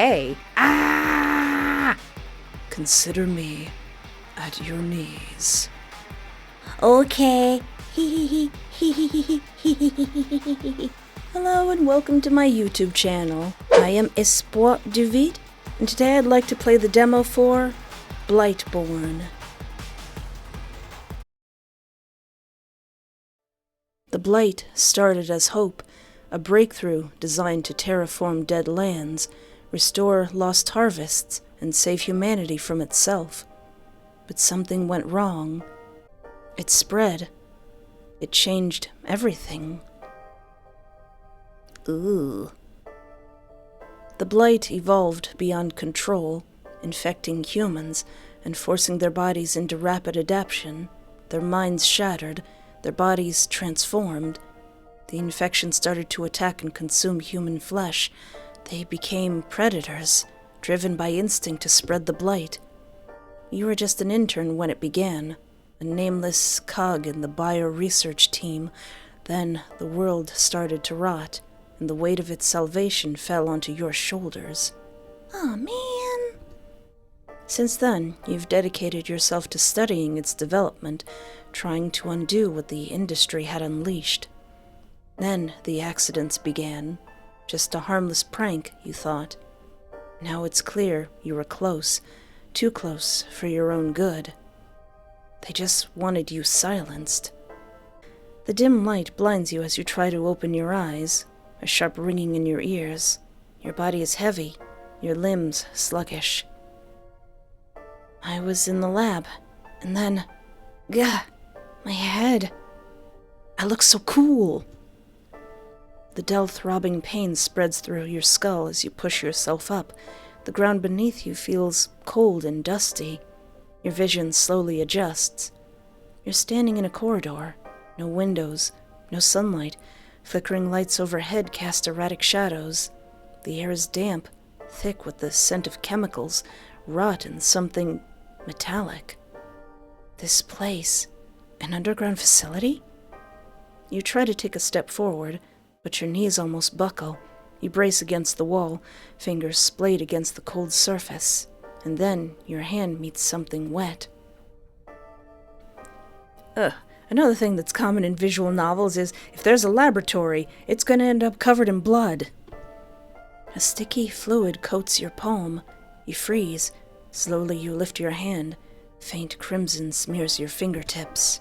hey! Ah! Consider me at your knees. Okay. Hello and welcome to my YouTube channel. I am Espoir Duvid, and today I'd like to play the demo for Blightborn. The blight started as hope, a breakthrough designed to terraform dead lands, restore lost harvests, and save humanity from itself. But something went wrong. It spread. It changed everything. Ooh. The blight evolved beyond control, infecting humans and forcing their bodies into rapid adaptation, their minds shattered, their bodies transformed. The infection started to attack and consume human flesh. They became predators, driven by instinct to spread the blight. You were just an intern when it began, a nameless cog in the bio-research team. Then the world started to rot, and the weight of its salvation fell onto your shoulders. Aw, man. Since then, you've dedicated yourself to studying its development, trying to undo what the industry had unleashed. Then the accidents began. Just a harmless prank, you thought. Now it's clear you were close, too close for your own good. They just wanted you silenced. The dim light blinds you as you try to open your eyes, a sharp ringing in your ears. Your body is heavy, your limbs sluggish. I was in the lab, and then... Gah! My head. I look so cool. The dull throbbing pain spreads through your skull as you push yourself up. The ground beneath you feels cold and dusty. Your vision slowly adjusts. You're standing in a corridor. No windows, no sunlight. Flickering lights overhead cast erratic shadows. The air is damp, thick with the scent of chemicals, rot and something metallic. This place, an underground facility? You try to take a step forward, but your knees almost buckle. You brace against the wall, fingers splayed against the cold surface, and then your hand meets something wet. Another thing that's common in visual novels is if there's a laboratory, it's going to end up covered in blood. A sticky fluid coats your palm. You freeze. Slowly you lift your hand. Faint crimson smears your fingertips.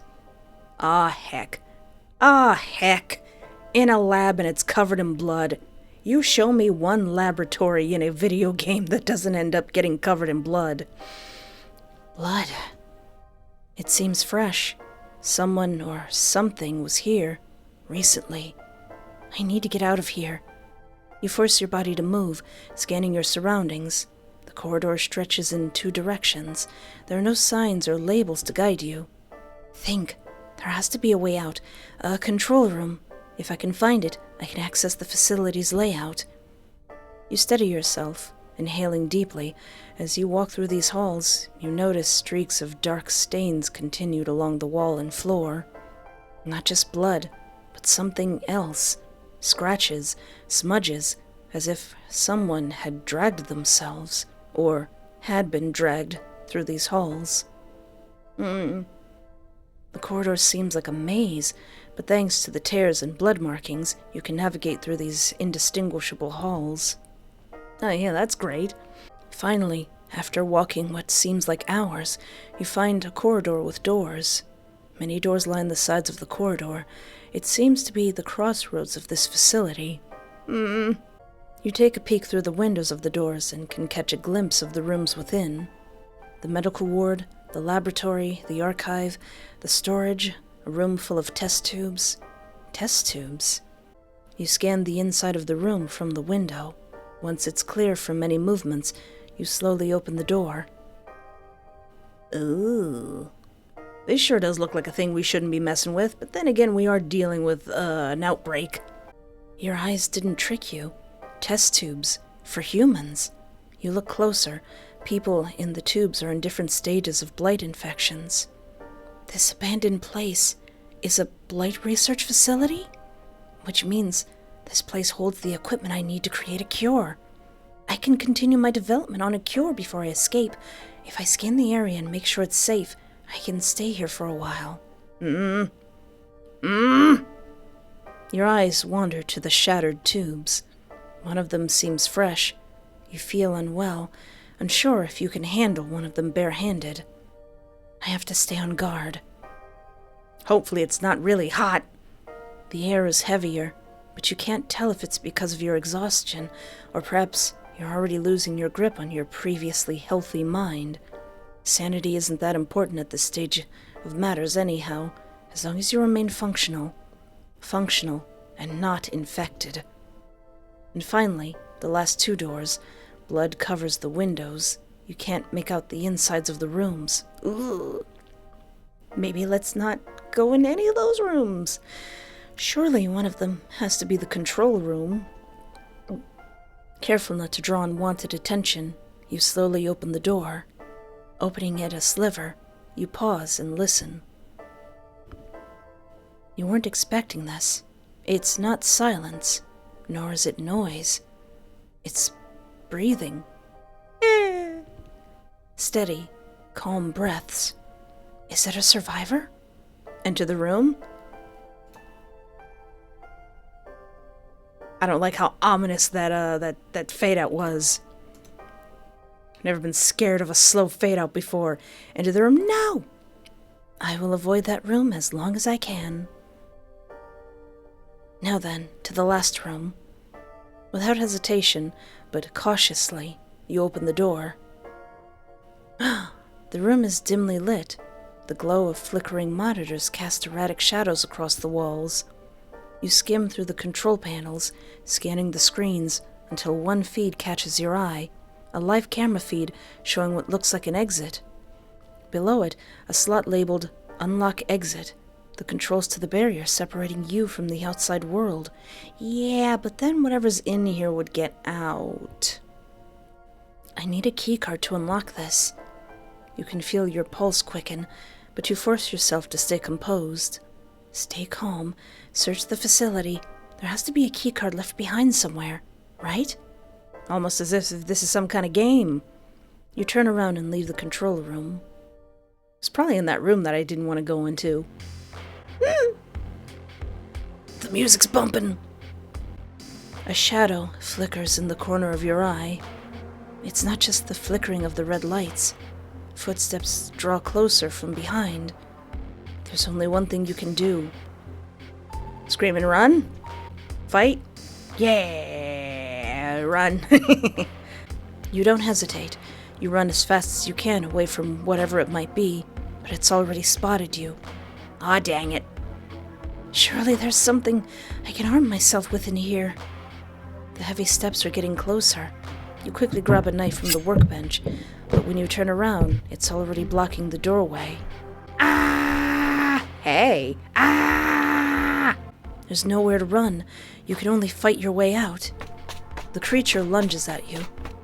Ah, heck. Ah, heck. In a lab and it's covered in blood. You show me one laboratory in a video game that doesn't end up getting covered in blood. Blood. It seems fresh. Someone or something was here recently. I need to get out of here. You force your body to move, scanning your surroundings. The corridor stretches in two directions. There are no signs or labels to guide you. Think. There has to be a way out. A control room. If I can find it, I can access the facility's layout. You steady yourself, inhaling deeply. As you walk through these halls, you notice streaks of dark stains continued along the wall and floor. Not just blood, but something else. Scratches, smudges, as if someone had dragged themselves, or had been dragged through these halls. The corridor seems like a maze, but thanks to the tears and blood markings, you can navigate through these indistinguishable halls. Oh yeah, that's great. Finally, after walking what seems like hours, you find a corridor with doors. Many doors line the sides of the corridor. It seems to be the crossroads of this facility. You take a peek through the windows of the doors and can catch a glimpse of the rooms within. The medical ward, the laboratory, the archive, the storage, a room full of test tubes. Test tubes? You scan the inside of the room from the window. Once it's clear from many movements, you slowly open the door. Ooh. This sure does look like a thing we shouldn't be messing with, but then again we are dealing with, an outbreak. Your eyes didn't trick you. Test tubes. For humans. You look closer. People in the tubes are in different stages of blight infections. This abandoned place is a blight research facility? Which means this place holds the equipment I need to create a cure. I can continue my development on a cure before I escape. If I scan the area and make sure it's safe, I can stay here for a while. Your eyes wander to the shattered tubes. One of them seems fresh. You feel unwell, unsure if you can handle one of them barehanded. I have to stay on guard. Hopefully it's not really hot. The air is heavier, but you can't tell if it's because of your exhaustion, or perhaps you're already losing your grip on your previously healthy mind. Sanity isn't that important at this stage of matters anyhow, as long as you remain functional. Functional and not infected. And finally, the last 2 doors. Blood covers the windows. You can't make out the insides of the rooms. Ugh. Maybe let's not go in any of those rooms. Surely one of them has to be the control room. Careful not to draw unwanted attention, you slowly open the door. Opening it a sliver, you pause and listen. You weren't expecting this. It's not silence, nor is it noise. It's breathing. Steady, calm breaths. Is it a survivor? Enter the room. I don't like how ominous that fade out was. I've never been scared of a slow fade out before. Enter the room now. I will avoid that room as long as I can. Now then, to the last room. Without hesitation, but cautiously, you open the door. The room is dimly lit. The glow of flickering monitors casts erratic shadows across the walls. You skim through the control panels, scanning the screens, until one feed catches your eye, a live camera feed showing what looks like an exit. Below it, a slot labeled Unlock Exit, the controls to the barrier separating you from the outside world. Yeah, but then whatever's in here would get out. I need a keycard to unlock this. You can feel your pulse quicken, but you force yourself to stay composed. Stay calm. Search the facility. There has to be a keycard left behind somewhere, right? Almost as if this is some kind of game. You turn around and leave the control room. It's probably in that room that I didn't want to go into. The music's bumping. A shadow flickers in the corner of your eye. It's not just the flickering of the red lights. Footsteps draw closer from behind. There's only one thing you can do. Scream and run? Fight? Yeah, run. You don't hesitate. You run as fast as you can away from whatever it might be, but it's already spotted you. Ah, dang it. Surely there's something I can arm myself with in here. The heavy steps are getting closer. You quickly grab a knife from the workbench, but when you turn around, it's already blocking the doorway. Ah! Hey! Ah! There's nowhere to run. You can only fight your way out. The creature lunges at you.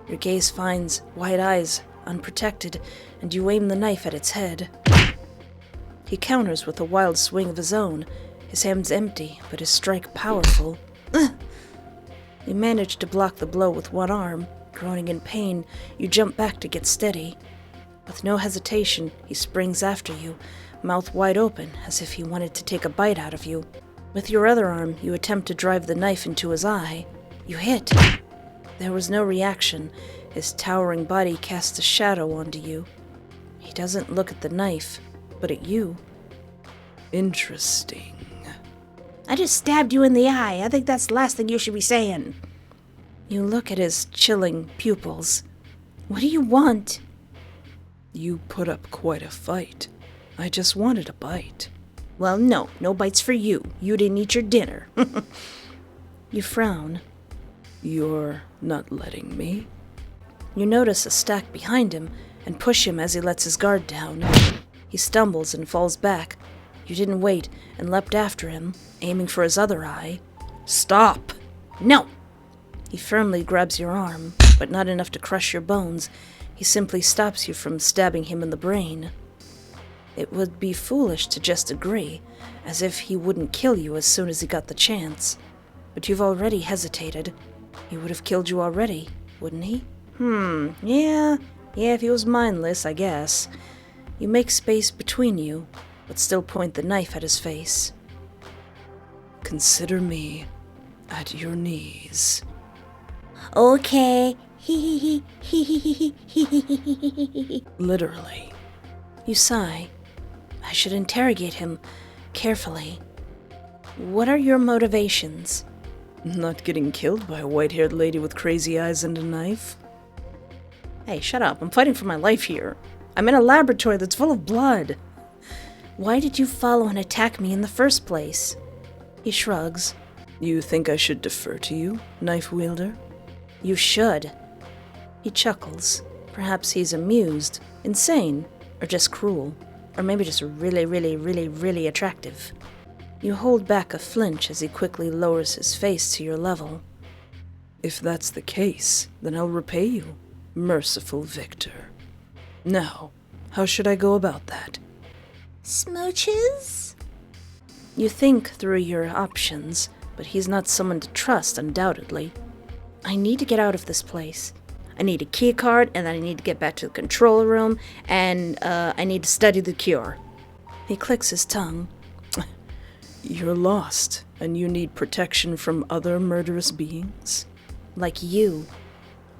Your gaze finds wide eyes, unprotected, and you aim the knife at its head. He counters with a wild swing of his own. His hand's empty, but his strike powerful. You manage to block the blow with one arm. Groaning in pain, you jump back to get steady. With no hesitation, he springs after you, mouth wide open, as if he wanted to take a bite out of you. With your other arm, you attempt to drive the knife into his eye. You hit. There was no reaction. His towering body casts a shadow onto you. He doesn't look at the knife, but at you. Interesting. I just stabbed you in the eye. I think that's the last thing you should be saying. You look at his chilling pupils. What do you want? You put up quite a fight. I just wanted a bite. Well, no bites for you. You didn't eat your dinner. You frown. You're not letting me? You notice a stack behind him and push him as he lets his guard down. He stumbles and falls back. You didn't wait and leapt after him, aiming for his other eye. Stop! No! He firmly grabs your arm, but not enough to crush your bones. He simply stops you from stabbing him in the brain. It would be foolish to just agree, as if he wouldn't kill you as soon as he got the chance. But you've already hesitated. He would have killed you already, wouldn't he? Yeah, if he was mindless, I guess. You make space between you, but still point the knife at his face. Consider me at your knees. Okay. Literally. You sigh. I should interrogate him carefully. What are your motivations? Not getting killed by a white-haired lady with crazy eyes and a knife? Hey, shut up. I'm fighting for my life here. I'm in a laboratory that's full of blood. Why did you follow and attack me in the first place? He shrugs. You think I should defer to you, knife wielder? You should. He chuckles. Perhaps he's amused, insane, or just cruel, or maybe just really attractive. You hold back a flinch as he quickly lowers his face to your level. If that's the case, then I'll repay you, merciful victor. Now, how should I go about that? Smooches? You think through your options, but he's not someone to trust, undoubtedly. I need to get out of this place. I need a key card, and then I need to get back to the control room, and I need to study the cure. He clicks his tongue. You're lost, and you need protection from other murderous beings? Like you.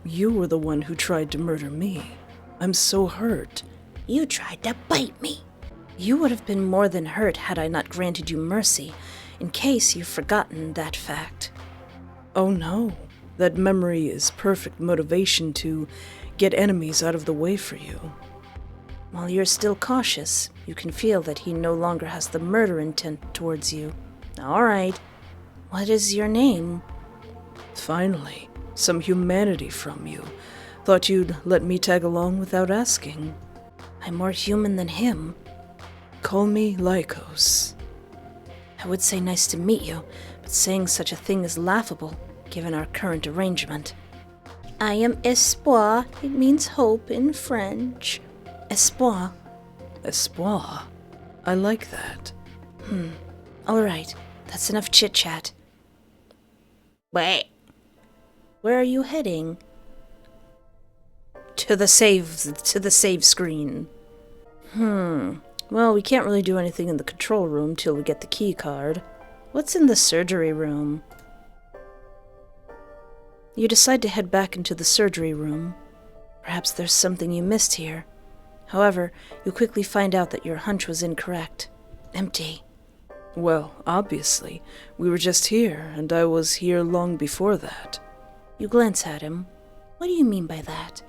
You were the one who tried to murder me. I'm so hurt. You tried to bite me. You would have been more than hurt had I not granted you mercy, in case you've forgotten that fact. Oh no, that memory is perfect motivation to get enemies out of the way for you. While you're still cautious, you can feel that he no longer has the murder intent towards you. All right, what is your name? Finally, some humanity from you. Thought you'd let me tag along without asking. I'm more human than him. Call me Lycos. I would say nice to meet you, but saying such a thing is laughable, given our current arrangement. I am espoir. It means hope in French. Espoir. Espoir? I like that. All right, that's enough chit-chat. Wait. Where are you heading? To the save screen. Well, we can't really do anything in the control room till we get the key card. What's in the surgery room? You decide to head back into the surgery room. Perhaps there's something you missed here. However, you quickly find out that your hunch was incorrect. Empty. Well, obviously. We were just here, and I was here long before that. You glance at him. What do you mean by that?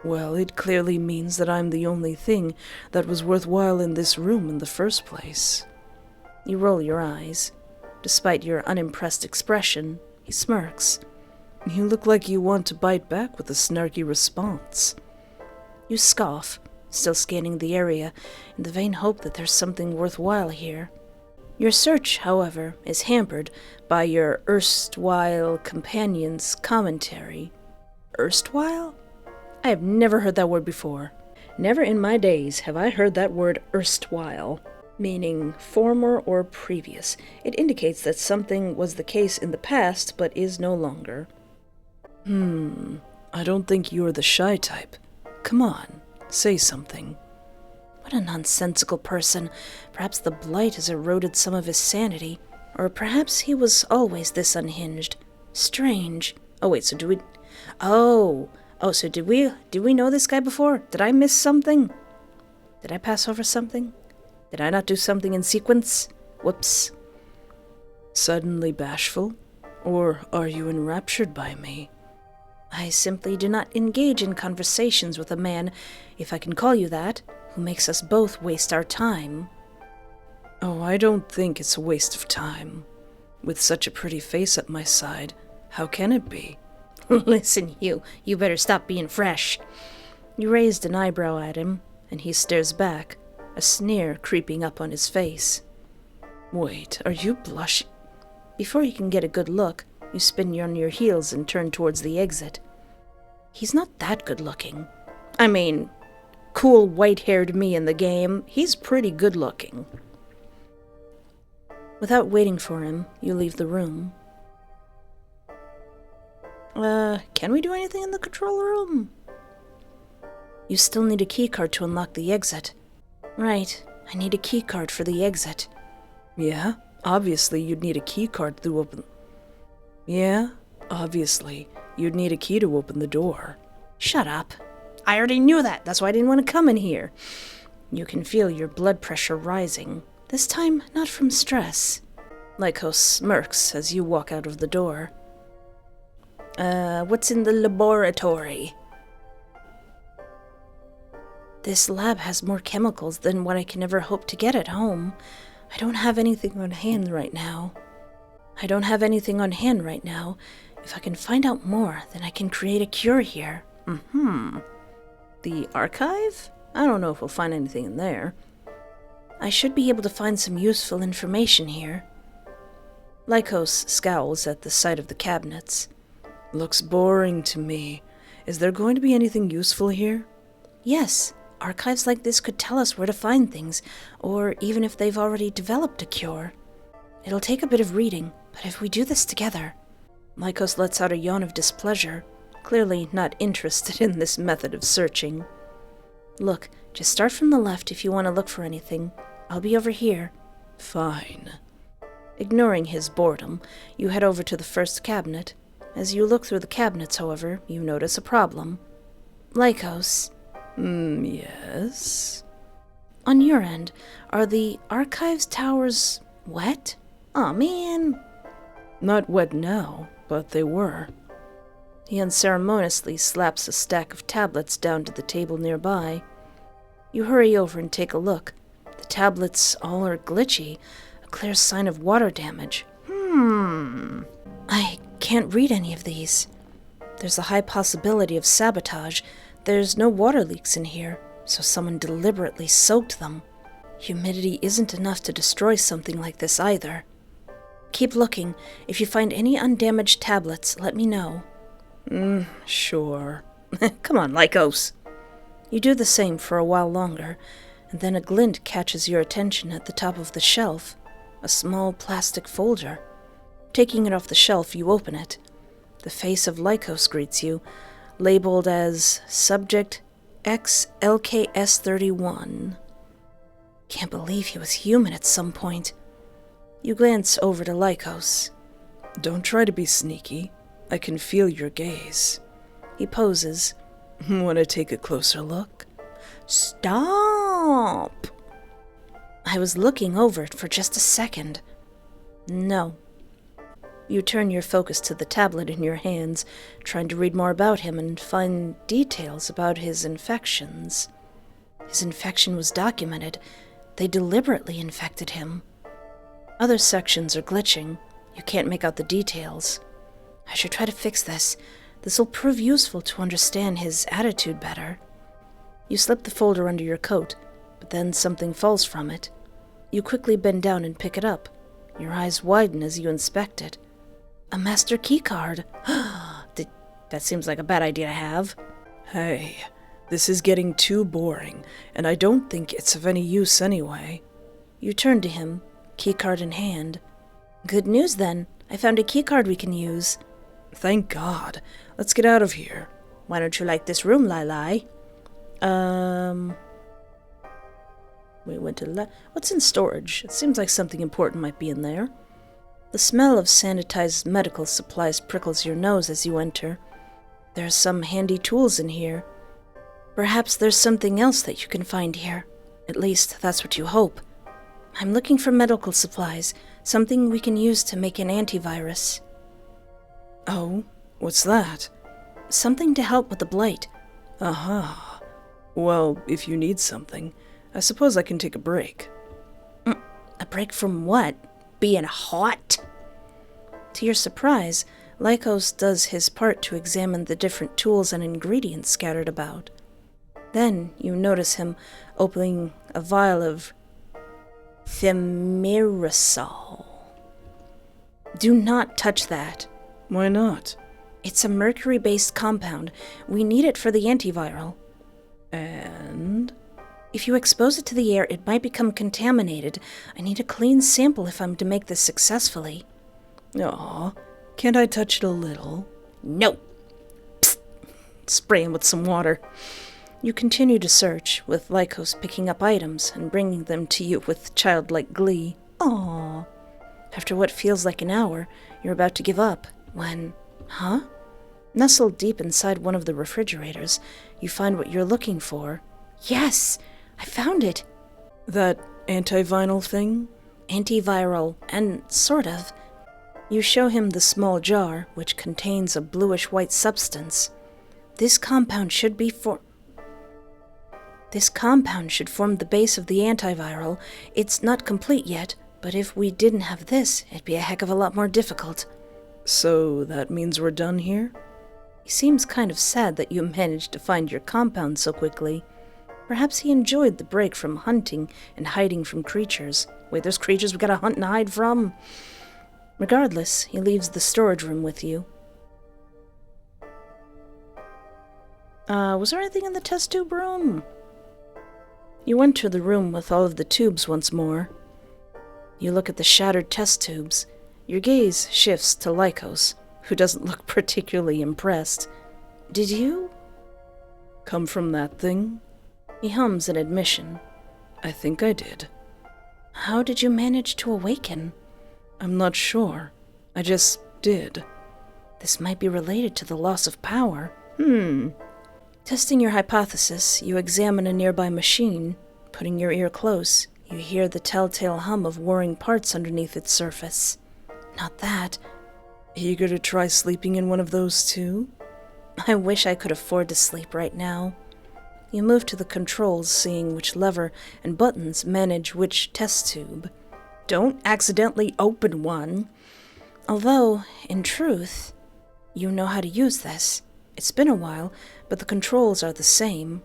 Well, it clearly means that I'm the only thing that was worthwhile in this room in the first place. You roll your eyes. Despite your unimpressed expression, he smirks. You look like you want to bite back with a snarky response. You scoff, still scanning the area, in the vain hope that there's something worthwhile here. Your search, however, is hampered by your erstwhile companion's commentary. Erstwhile? I have never heard that word before. Never in my days have I heard that word erstwhile, meaning former or previous. It indicates that something was the case in the past, but is no longer. I don't think you're the shy type. Come on, say something. What a nonsensical person. Perhaps the blight has eroded some of his sanity. Or perhaps he was always this unhinged. Strange. Oh, wait, so so did we know this guy before? Did I miss something? Did I pass over something? Did I not do something in sequence? Whoops. Suddenly bashful? Or are you enraptured by me? I simply do not engage in conversations with a man, if I can call you that, who makes us both waste our time. Oh, I don't think it's a waste of time. With such a pretty face at my side, how can it be? Listen, you better stop being fresh. You raised an eyebrow at him, and he stares back, a sneer creeping up on his face. Wait, are you blushing? Before you can get a good look, you spin on your heels and turn towards the exit. He's not that good looking. I mean, cool white-haired me in the game, he's pretty good looking. Without waiting for him, you leave the room. Can we do anything in the control room? You still need a keycard to unlock the exit. Right, I need a keycard for the exit. Yeah, obviously you'd need a keycard to open... Yeah, obviously you'd need a key to open the door. Shut up. I already knew that, that's why I didn't want to come in here. You can feel your blood pressure rising. This time, not from stress. Lycos smirks as you walk out of the door. What's in the laboratory? This lab has more chemicals than what I can ever hope to get at home. I don't have anything on hand right now. If I can find out more, then I can create a cure here. The archive? I don't know if we'll find anything in there. I should be able to find some useful information here. Lycos scowls at the sight of the cabinets. Looks boring to me. Is there going to be anything useful here? Yes. Archives like this could tell us where to find things, or even if they've already developed a cure. It'll take a bit of reading, but if we do this together... Lycos lets out a yawn of displeasure, clearly not interested in this method of searching. Look, just start from the left if you want to look for anything. I'll be over here. Fine. Ignoring his boredom, you head over to the first cabinet. As you look through the cabinets, however, you notice a problem. Lycos... yes? On your end, are the archives towers wet? Aw, man. Not wet now, but they were. He unceremoniously slaps a stack of tablets down to the table nearby. You hurry over and take a look. The tablets all are glitchy, a clear sign of water damage. I can't read any of these. There's a high possibility of sabotage. There's no water leaks in here, so someone deliberately soaked them. Humidity isn't enough to destroy something like this either. Keep looking. If you find any undamaged tablets, let me know. Sure. Come on, Lycos. You do the same for a while longer, and then a glint catches your attention at the top of the shelf. A small plastic folder. Taking it off the shelf, you open it. The face of Lycos greets you, labeled as Subject XLKS31. Can't believe he was human at some point. You glance over to Lycos. Don't try to be sneaky. I can feel your gaze. He poses. Want to take a closer look? Stop! I was looking over it for just a second. No. You turn your focus to the tablet in your hands, trying to read more about him and find details about his infections. His infection was documented. They deliberately infected him. Other sections are glitching. You can't make out the details. I should try to fix this. This will prove useful to understand his attitude better. You slip the folder under your coat, but then something falls from it. You quickly bend down and pick it up. Your eyes widen as you inspect it. A master keycard. That seems like a bad idea to have. Hey, this is getting too boring, and I don't think it's of any use anyway. You turn to him, keycard in hand. Good news then. I found a keycard we can use. Thank God. Let's get out of here. Why don't you like this room, Lili? We went to what's in storage? It seems like something important might be in there. The smell of sanitized medical supplies prickles your nose as you enter. There are some handy tools in here. Perhaps there's something else that you can find here. At least, that's what you hope. I'm looking for medical supplies, something we can use to make an antivirus. Oh, what's that? Something to help with the blight. Aha. Well, if you need something, I suppose I can take a break. A break from what? Being hot? To your surprise, Lycos does his part to examine the different tools and ingredients scattered about. Then you notice him opening a vial of thimerosal. Do not touch that. Why not? It's a mercury-based compound. We need it for the antiviral. And? If you expose it to the air, it might become contaminated. I need a clean sample if I'm to make this successfully. Aw, can't I touch it a little? No. Spray him with some water. You continue to search, with Lycos picking up items and bringing them to you with childlike glee. Aww. After what feels like an hour, you're about to give up when... Huh? Nestled deep inside one of the refrigerators, you find what you're looking for. Yes, I found it. That antiviral thing? Antiviral, and sort of. You show him the small jar, which contains a bluish-white substance. This compound should form the base of the antiviral. It's not complete yet, but if we didn't have this, it'd be a heck of a lot more difficult. So that means we're done here? He seems kind of sad that you managed to find your compound so quickly. Perhaps he enjoyed the break from hunting and hiding from creatures. Wait, there's creatures we gotta hunt and hide from? Regardless, he leaves the storage room with you. Was there anything in the test tube room? You enter the room with all of the tubes once more. You look at the shattered test tubes. Your gaze shifts to Lycos, who doesn't look particularly impressed. Did you come from that thing? He hums an admission. I think I did. How did you manage to awaken? I'm not sure. I just did. This might be related to the loss of power. Testing your hypothesis, you examine a nearby machine. Putting your ear close, you hear the telltale hum of whirring parts underneath its surface. Not that. Eager to try sleeping in one of those too? I wish I could afford to sleep right now. You move to the controls, seeing which lever and buttons manage which test tube. Don't accidentally open one. Although, in truth, you know how to use this. It's been a while, but the controls are the same.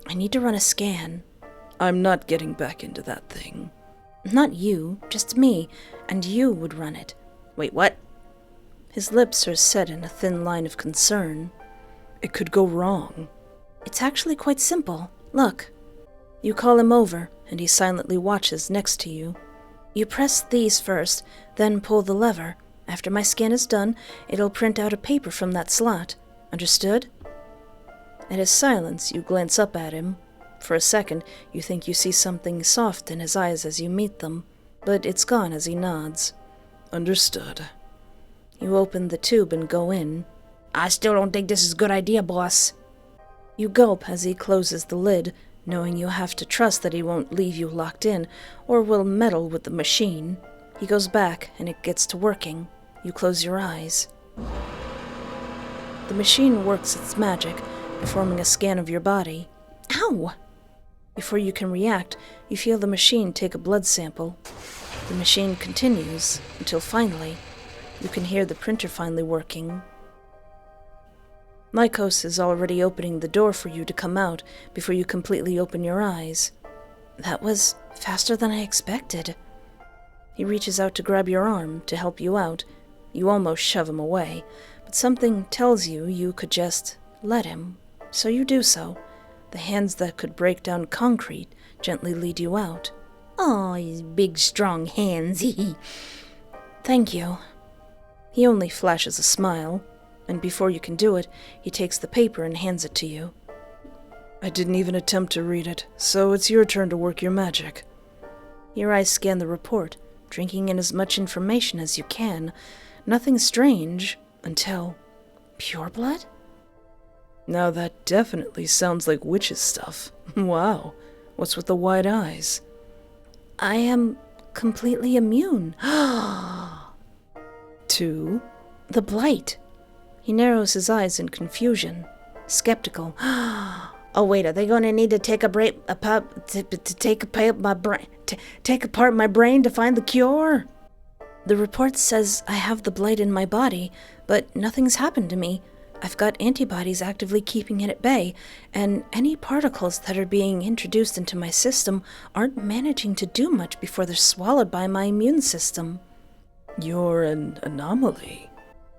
I need to run a scan. I'm not getting back into that thing. Not you, just me, and you would run it. Wait, what? His lips are set in a thin line of concern. It could go wrong. It's actually quite simple. Look. You call him over, and he silently watches next to you. You press these first, then pull the lever. After my scan is done, it'll print out a paper from that slot. Understood? At his silence, you glance up at him. For a second, you think you see something soft in his eyes as you meet them, but it's gone as he nods. Understood. You open the tube and go in. I still don't think this is a good idea, boss. You gulp as he closes the lid, knowing you have to trust that he won't leave you locked in, or will meddle with the machine. He goes back, and it gets to working. You close your eyes. The machine works its magic, performing a scan of your body. Ow! Before you can react, you feel the machine take a blood sample. The machine continues, until finally, you can hear the printer finally working. Lycos is already opening the door for you to come out before you completely open your eyes. That was faster than I expected. He reaches out to grab your arm to help you out. You almost shove him away, but something tells you you could just let him. So you do so. The hands that could break down concrete gently lead you out. Oh, his big, strong hands. Thank you. He only flashes a smile, and before you can do it, he takes the paper and hands it to you. I didn't even attempt to read it, so it's your turn to work your magic. Your eyes scan the report, drinking in as much information as you can. Nothing strange, until... Pure blood? Now that definitely sounds like witches' stuff. Wow, what's with the wide eyes? I am completely immune. To? The blight. He narrows his eyes in confusion, skeptical. Oh wait, are they going to need to take take apart my brain to find the cure? The report says I have the blight in my body, but nothing's happened to me. I've got antibodies actively keeping it at bay, and any particles that are being introduced into my system aren't managing to do much before they're swallowed by my immune system. You're an anomaly.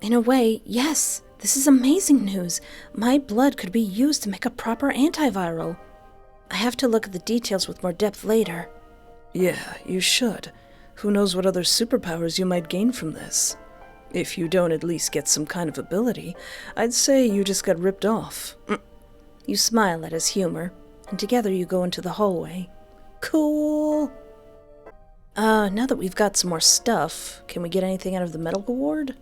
In a way, yes. This is amazing news. My blood could be used to make a proper antiviral. I have to look at the details with more depth later. Yeah, you should. Who knows what other superpowers you might gain from this? If you don't at least get some kind of ability, I'd say you just got ripped off. You smile at his humor, and together you go into the hallway. Cool. Now that we've got some more stuff, can we get anything out of the medical ward?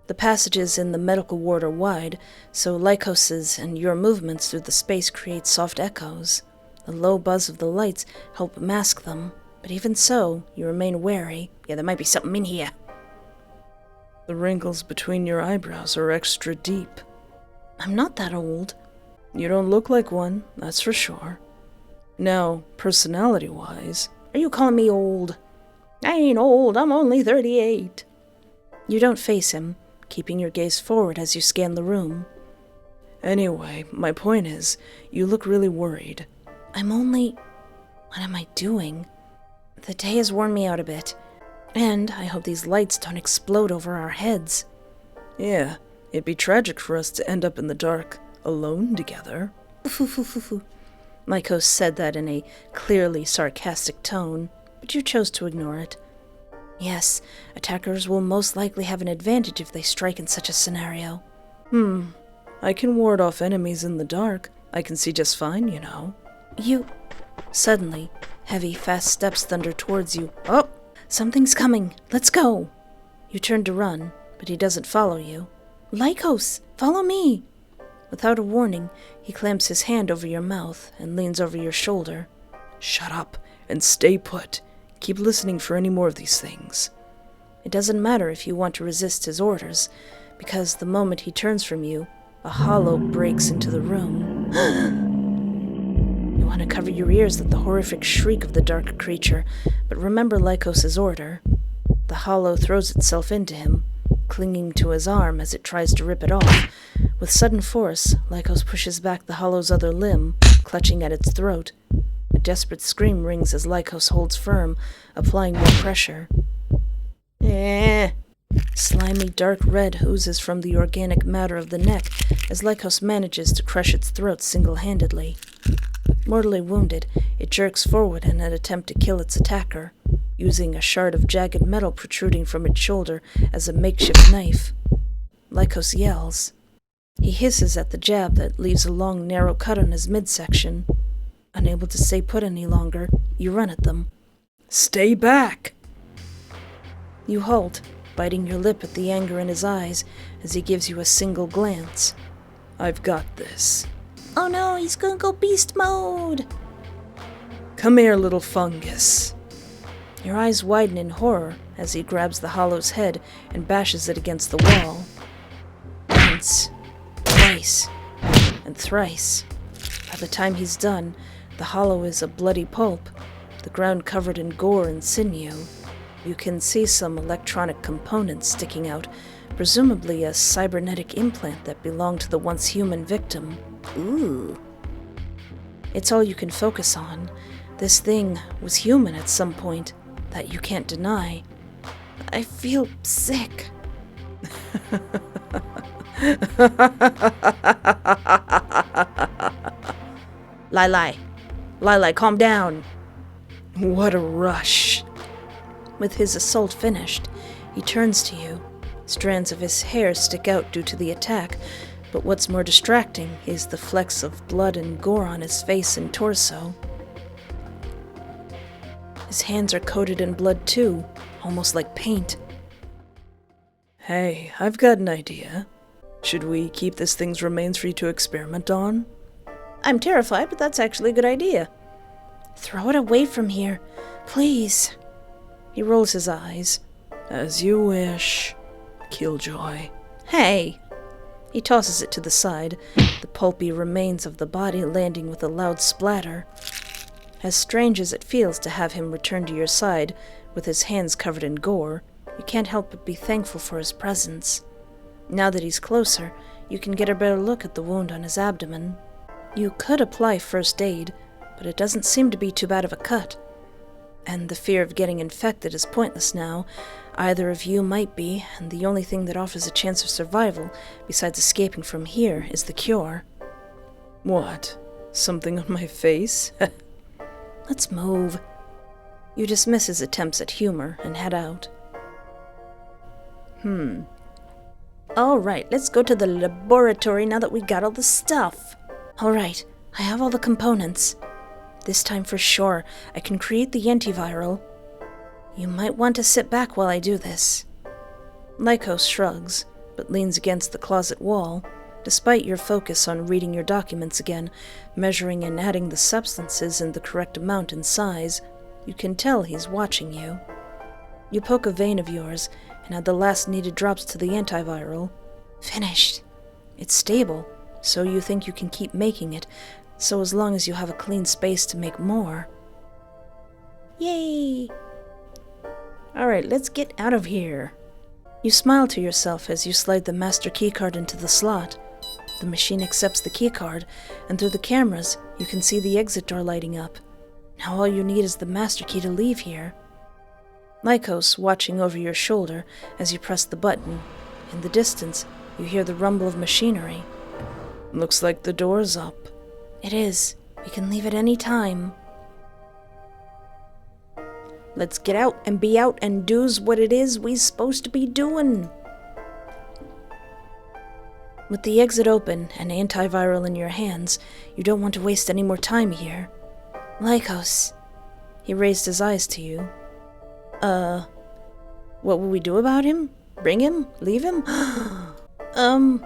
The passages in the medical ward are wide, so Lycos's and your movements through the space create soft echoes. The low buzz of the lights help mask them, but even so, you remain wary. Yeah, there might be something in here. The wrinkles between your eyebrows are extra deep. I'm not that old. You don't look like one, that's for sure. Now, personality-wise... Are you calling me old? I ain't old, I'm only 38. You don't face him, keeping your gaze forward as you scan the room. Anyway, my point is, you look really worried. I'm only... What am I doing? The day has worn me out a bit. And I hope these lights don't explode over our heads. Yeah, it'd be tragic for us to end up in the dark, alone together. Lycos said that in a clearly sarcastic tone, but you chose to ignore it. Yes, attackers will most likely have an advantage if they strike in such a scenario. I can ward off enemies in the dark. I can see just fine, you know. Suddenly, heavy, fast steps thunder towards you. Oh! Something's coming. Let's go. You turn to run, but he doesn't follow you. Lycos, follow me. Without a warning, he clamps his hand over your mouth and leans over your shoulder. Shut up and stay put. Keep listening for any more of these things. It doesn't matter if you want to resist his orders, because the moment he turns from you, a hollow breaks into the room. You want to cover your ears at the horrific shriek of the dark creature, but remember Lycos's order. The hollow throws itself into him, clinging to his arm as it tries to rip it off. With sudden force, Lycos pushes back the hollow's other limb, clutching at its throat. A desperate scream rings as Lycos holds firm, applying more pressure. Slimy dark red oozes from the organic matter of the neck as Lycos manages to crush its throat single-handedly. Mortally wounded, it jerks forward in an attempt to kill its attacker, using a shard of jagged metal protruding from its shoulder as a makeshift knife. Lycos yells. He hisses at the jab that leaves a long, narrow cut on his midsection. Unable to stay put any longer, you run at them. Stay back! You halt, biting your lip at the anger in his eyes as he gives you a single glance. I've got this. Oh no, he's gonna go beast mode! Come here, little fungus. Your eyes widen in horror as he grabs the hollow's head and bashes it against the wall. Once, twice, and thrice. By the time he's done, the hollow is a bloody pulp, the ground covered in gore and sinew. You can see some electronic components sticking out, presumably a cybernetic implant that belonged to the once human victim. Ooh. It's all you can focus on. This thing was human at some point, that you can't deny. I feel sick. Lili, calm down. What a rush. With his assault finished, he turns to you. Strands of his hair stick out due to the attack, but what's more distracting is the flecks of blood and gore on his face and torso. His hands are coated in blood too, almost like paint. Hey, I've got an idea. Should we keep this thing's remains for you to experiment on? I'm terrified, but that's actually a good idea. Throw it away from here, please. He rolls his eyes. As you wish, Killjoy. Hey! He tosses it to the side, the pulpy remains of the body landing with a loud splatter. As strange as it feels to have him return to your side, with his hands covered in gore, you can't help but be thankful for his presence. Now that he's closer, you can get a better look at the wound on his abdomen. You could apply first aid, but it doesn't seem to be too bad of a cut. And the fear of getting infected is pointless now. Either of you might be, and the only thing that offers a chance of survival, besides escaping from here, is the cure. What? Something on my face? Let's move. You dismiss his attempts at humor and head out. Alright, let's go to the laboratory now that we got all the stuff. Alright, I have all the components. This time for sure, I can create the antiviral. You might want to sit back while I do this. Lycos shrugs, but leans against the closet wall, despite your focus on reading your documents again, measuring and adding the substances in the correct amount and size. You can tell he's watching you. You poke a vein of yours and add the last needed drops to the antiviral. Finished. It's stable, so you think you can keep making it, so as long as you have a clean space to make more. Yay! Alright, let's get out of here. You smile to yourself as you slide the master keycard into the slot. The machine accepts the keycard, and through the cameras, you can see the exit door lighting up. Now all you need is the master key to leave here. Lycos watching over your shoulder as you press the button. In the distance, you hear the rumble of machinery. Looks like the door's up. It is. We can leave at any time. Let's get out and be out and do's what it is we's supposed to be doing. With the exit open and antiviral in your hands, you don't want to waste any more time here. Lycos. He raised his eyes to you. What will we do about him? Bring him? Leave him? Well,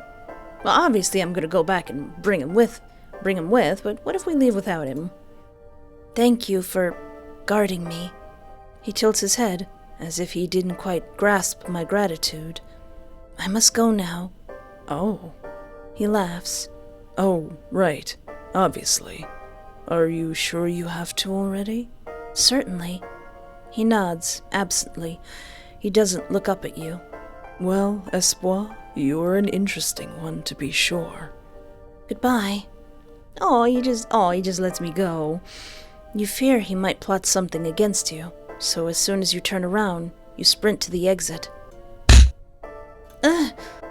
obviously I'm gonna go back and bring him with, but what if we leave without him? Thank you for guarding me. He tilts his head, as if he didn't quite grasp my gratitude. I must go now. Oh. He laughs. Oh, right. Obviously. Are you sure you have to already? Certainly. He nods, absently. He doesn't look up at you. Well, Espoir, you're an interesting one to be sure. Goodbye. He just lets me go. You fear he might plot something against you, so as soon as you turn around, you sprint to the exit.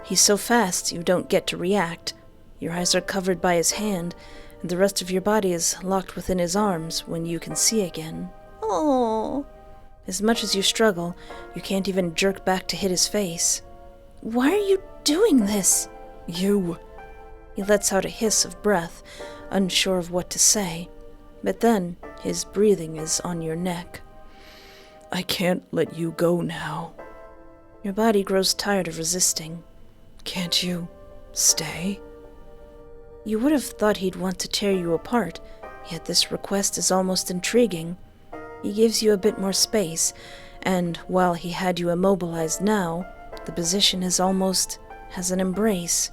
He's so fast you don't get to react. Your eyes are covered by his hand, and the rest of your body is locked within his arms when you can see again. Oh. As much as you struggle, you can't even jerk back to hit his face. Why are you doing this? You. He lets out a hiss of breath, unsure of what to say. But then, his breathing is on your neck. I can't let you go now. Your body grows tired of resisting. Can't you stay? You would have thought he'd want to tear you apart, yet this request is almost intriguing. He gives you a bit more space, and while he had you immobilized now, the position is almost as an embrace.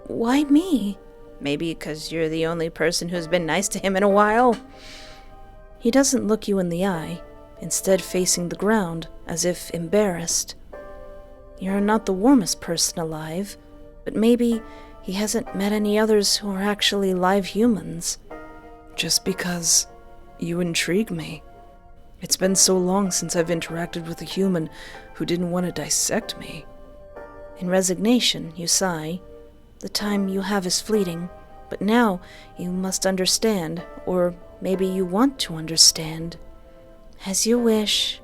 Why me? Maybe because you're the only person who's been nice to him in a while. He doesn't look you in the eye, instead facing the ground, as if embarrassed. You're not the warmest person alive, but maybe he hasn't met any others who are actually live humans. Just because you intrigue me. It's been so long since I've interacted with a human who didn't want to dissect me. In resignation, you sigh. The time you have is fleeting, but now you must understand, or maybe you want to understand. As you wish.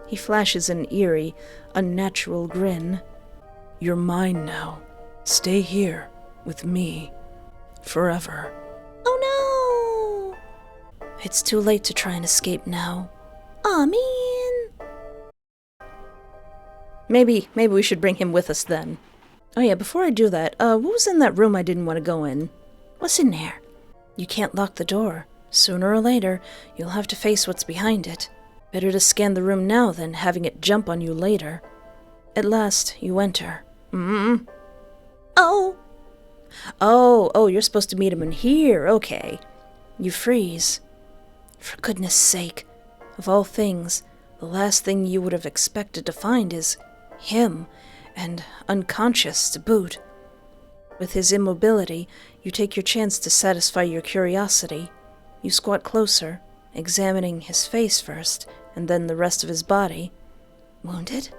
He flashes an eerie, unnatural grin. You're mine now. Stay here, with me. Forever. Oh no! It's too late to try and escape now. Aw, man! Maybe we should bring him with us then. Oh yeah, before I do that, what was in that room I didn't want to go in? What's in there? You can't lock the door. Sooner or later, you'll have to face what's behind it. Better to scan the room now than having it jump on you later. At last, you enter. Oh, you're supposed to meet him in here, okay. You freeze. For goodness sake. Of all things, the last thing you would have expected to find is him, and unconscious to boot. With his immobility, you take your chance to satisfy your curiosity. You squat closer, examining his face first, and then the rest of his body. Wounded?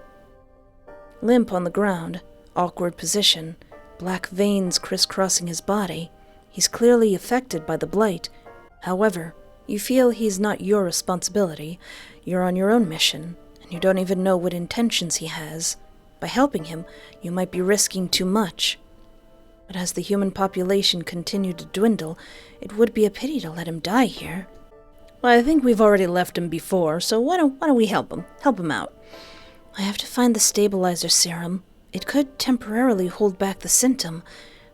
Limp on the ground, awkward position, black veins crisscrossing his body. He's clearly affected by the blight. However, you feel he's not your responsibility. You're on your own mission, and you don't even know what intentions he has. By helping him, you might be risking too much. But as the human population continued to dwindle, it would be a pity to let him die here. Well, I think we've already left him before, so why don't we help him? Help him out. I have to find the stabilizer serum. It could temporarily hold back the symptom.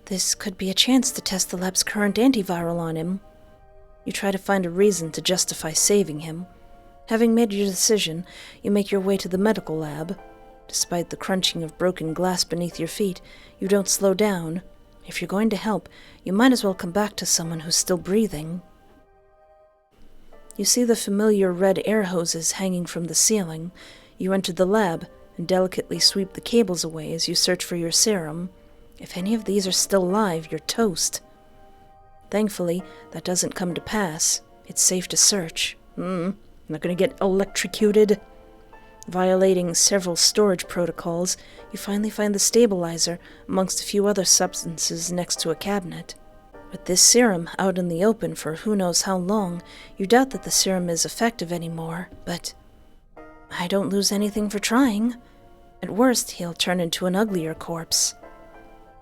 This could be a chance to test the lab's current antiviral on him. You try to find a reason to justify saving him. Having made your decision, you make your way to the medical lab. Despite the crunching of broken glass beneath your feet, you don't slow down. If you're going to help, you might as well come back to someone who's still breathing. You see the familiar red air hoses hanging from the ceiling. You enter the lab and delicately sweep the cables away as you search for your serum. If any of these are still alive, you're toast. Thankfully, that doesn't come to pass. It's safe to search. I'm not going to get electrocuted. Violating several storage protocols, you finally find the stabilizer amongst a few other substances next to a cabinet. With this serum out in the open for who knows how long, you doubt that the serum is effective anymore, but I don't lose anything for trying. At worst, he'll turn into an uglier corpse.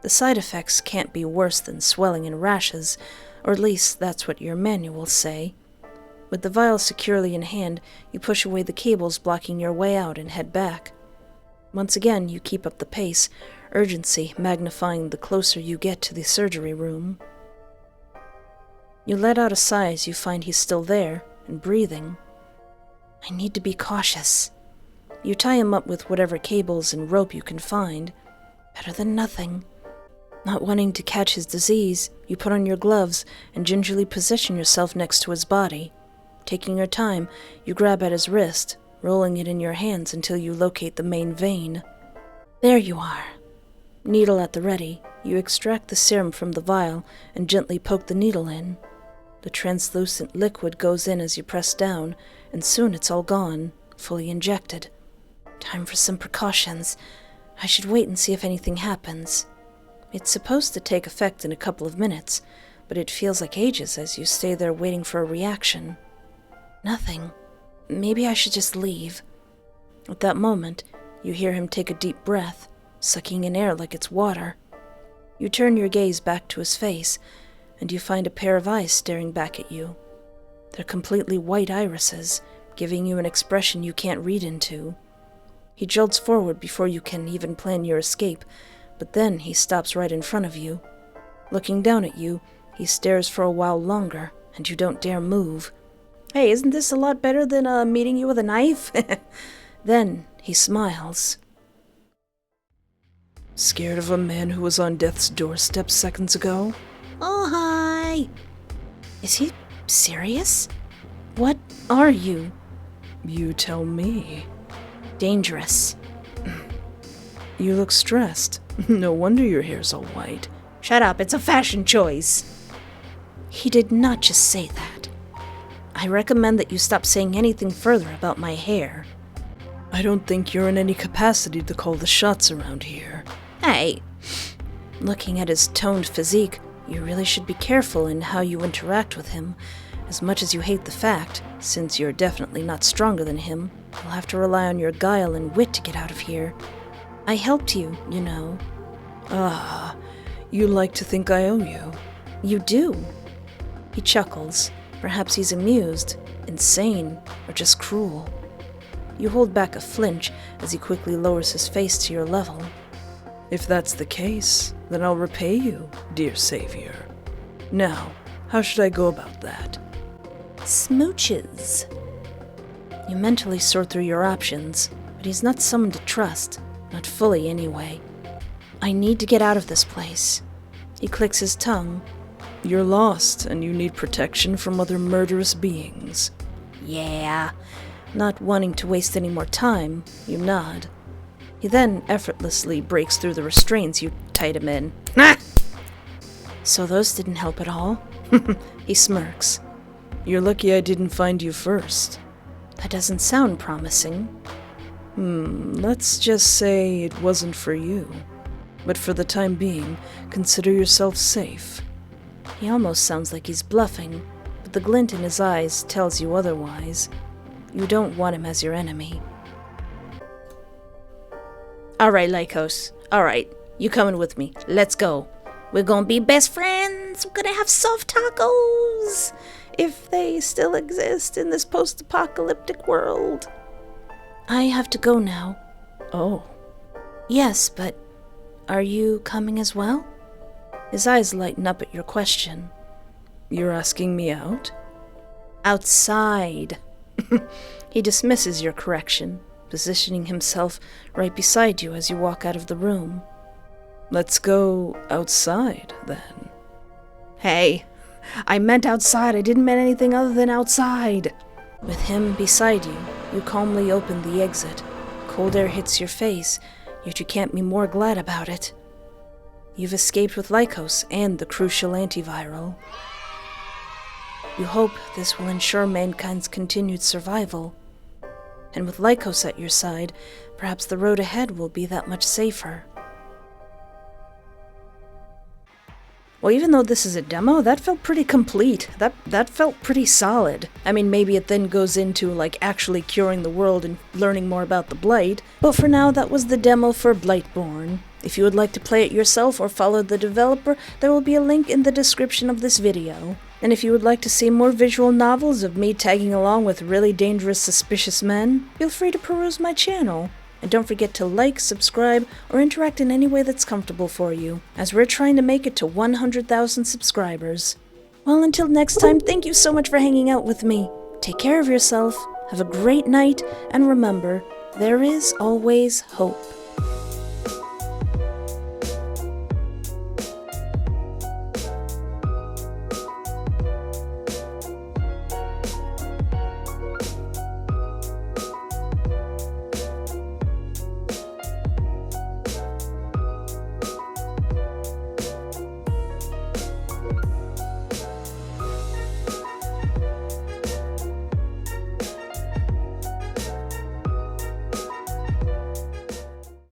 The side effects can't be worse than swelling and rashes, or at least that's what your manuals say. With the vial securely in hand, you push away the cables blocking your way out and head back. Once again, you keep up the pace, urgency magnifying the closer you get to the surgery room. You let out a sigh as you find he's still there and breathing. I need to be cautious. You tie him up with whatever cables and rope you can find. Better than nothing. Not wanting to catch his disease, you put on your gloves and gingerly position yourself next to his body. Taking your time, you grab at his wrist, rolling it in your hands until you locate the main vein. There you are. Needle at the ready, you extract the serum from the vial and gently poke the needle in. The translucent liquid goes in as you press down, and soon it's all gone, fully injected. Time for some precautions. I should wait and see if anything happens. It's supposed to take effect in a couple of minutes, but it feels like ages as you stay there waiting for a reaction. Nothing. Maybe I should just leave. At that moment, you hear him take a deep breath, sucking in air like it's water. You turn your gaze back to his face, and you find a pair of eyes staring back at you. They're completely white irises, giving you an expression you can't read into. He jolts forward before you can even plan your escape, but then he stops right in front of you. Looking down at you, he stares for a while longer, and you don't dare move. Hey, isn't this a lot better than meeting you with a knife? Then he smiles. Scared of a man who was on death's doorstep seconds ago? Oh, hi! Is he serious? What are you? You tell me. Dangerous. You look stressed. No wonder your hair's all white. Shut up, it's a fashion choice. He did not just say that. I recommend that you stop saying anything further about my hair. I don't think you're in any capacity to call the shots around here. Hey! Looking at his toned physique, you really should be careful in how you interact with him. As much as you hate the fact, since you're definitely not stronger than him, you'll have to rely on your guile and wit to get out of here. I helped you, you know. Ah, you like to think I owe you. You do. He chuckles. Perhaps he's amused, insane, or just cruel. You hold back a flinch as he quickly lowers his face to your level. If that's the case, then I'll repay you, dear savior. Now, how should I go about that? Smooches. You mentally sort through your options, but he's not someone to trust. Not fully, anyway. I need to get out of this place. He clicks his tongue. You're lost, and you need protection from other murderous beings. Yeah. Not wanting to waste any more time, you nod. He then effortlessly breaks through the restraints you tied him in. So those didn't help at all? He smirks. You're lucky I didn't find you first. That doesn't sound promising. Let's just say it wasn't for you. But for the time being, consider yourself safe. He almost sounds like he's bluffing, but the glint in his eyes tells you otherwise. You don't want him as your enemy. Alright, Lycos. Alright, you coming with me. Let's go. We're gonna be best friends. We're gonna have soft tacos. If they still exist in this post-apocalyptic world. I have to go now. Oh. Yes, but are you coming as well? His eyes lighten up at your question. You're asking me out? Outside. He dismisses your correction, positioning himself right beside you as you walk out of the room. Let's go outside, then. Hey, I meant outside. I didn't mean anything other than outside. With him beside you, you calmly open the exit. Cold air hits your face, yet you can't be more glad about it. You've escaped with Lycos and the crucial antiviral. You hope this will ensure mankind's continued survival. And with Lycos at your side, perhaps the road ahead will be that much safer. Well, even though this is a demo, that felt pretty complete. That felt pretty solid. I mean, maybe it then goes into, like, actually curing the world and learning more about the blight. But for now, that was the demo for Blightborn. If you would like to play it yourself or follow the developer, there will be a link in the description of this video. And if you would like to see more visual novels of me tagging along with really dangerous, suspicious men, feel free to peruse my channel. And don't forget to like, subscribe, or interact in any way that's comfortable for you, as we're trying to make it to 100,000 subscribers. Well, until next time, thank you so much for hanging out with me. Take care of yourself, have a great night, and remember, there is always hope.